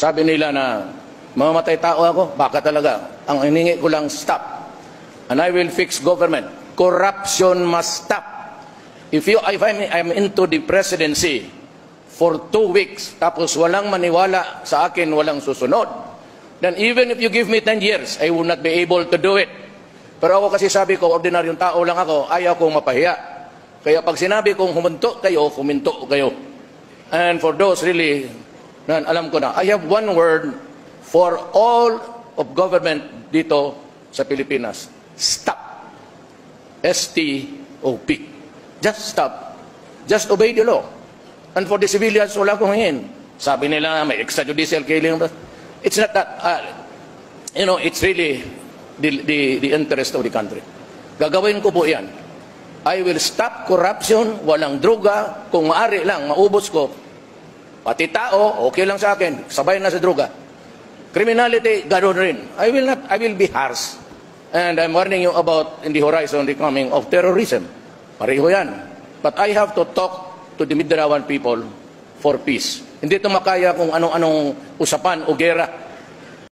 Sabi nila na mamamatay tao ako, baka talaga. Ang hiningi ko lang, stop. And I will fix government. Corruption must stop. If I'm into the presidency for 2 weeks, tapos walang maniwala sa akin, walang susunod, then even if you give me 10 years, I will not be able to do it. Pero ako kasi sabi ko, ordinaryong tao lang ako, ayaw kong mapahiya. Kaya pag sinabi kong huminto kayo. And for those really, alam ko na, I have one word for all of government dito sa Pilipinas. Stop. S-T-O-P. Just stop. Just obey the law. And for the civilians, wala kong hingin. Sabi nila, may extrajudicial killing. It's not that, it's really the interest of the country. Gagawin ko po yan. I will stop corruption, walang droga, kung maaari lang, maubos ko. Pati tao, okay lang sa akin, sabay na sa droga. Criminality, ganoon rin. I will be harsh. And I'm warning you about in the horizon the coming of terrorism. Pareho yan. But I have to talk to the Mindanao people for peace. Hindi ito makaya kung anong-anong usapan o gera